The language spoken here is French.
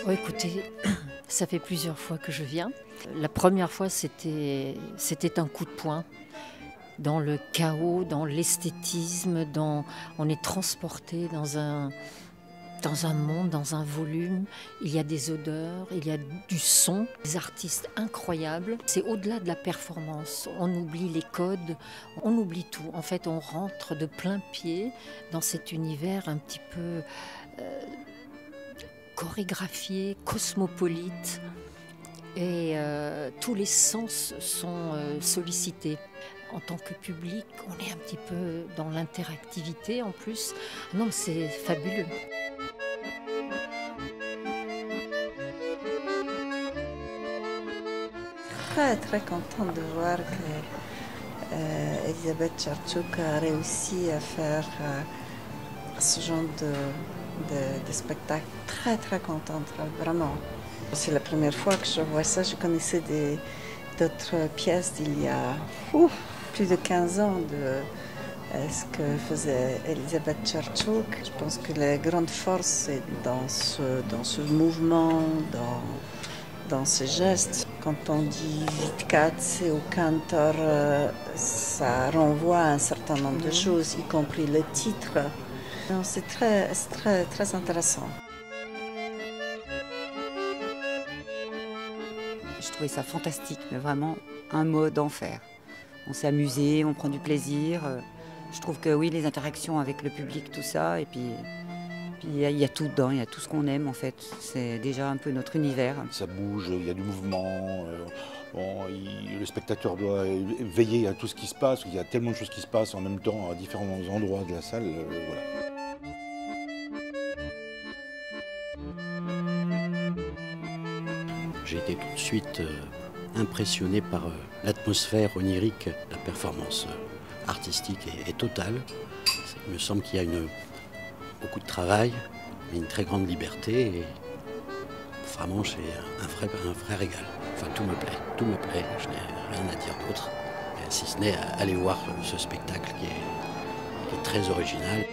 Oh, écoutez, ça fait plusieurs fois que je viens. La première fois, c'était un coup de poing dans le chaos, dans l'esthétisme, on est transporté dans un monde, dans un volume. Il y a des odeurs, il y a du son, des artistes incroyables. C'est au-delà de la performance. On oublie les codes, on oublie tout. En fait, on rentre de plein pied dans cet univers un petit peu chorégraphié, cosmopolite. Et tous les sens sont sollicités. En tant que public, on est un petit peu dans l'interactivité en plus. Non, c'est fabuleux. Très contente de voir que Elisabeth Charchuk a réussi à faire ce genre de spectacle. Très contente, vraiment. C'est la première fois que je vois ça. Je connaissais d'autres pièces d'il y a plus de 15 ans de ce que faisait Elisabeth Charchuk. Je pense que la grande force c'est dans ce mouvement, dans ces gestes. Quand on dit Vitkac au cantor, ça renvoie à un certain nombre de choses, y compris le titre. C'est très intéressant. Je trouvais ça fantastique, mais vraiment un mot d'enfer. On s'est amusé, on prend du plaisir. Je trouve que oui, les interactions avec le public, tout ça, et puis il y a tout dedans, il y a tout ce qu'on aime en fait. C'est déjà un peu notre univers. Ça bouge, il y a du mouvement. Le spectateur doit veiller à tout ce qui se passe. Il y a tellement de choses qui se passent en même temps à différents endroits de la salle. Voilà. J'ai été tout de suite impressionné par l'atmosphère onirique. La performance artistique est totale. Il me semble qu'il y a beaucoup de travail, mais une très grande liberté. Et vraiment, c'est un vrai régal. Enfin, tout me plaît. Je n'ai rien à dire d'autre, si ce n'est aller voir ce spectacle qui est très original.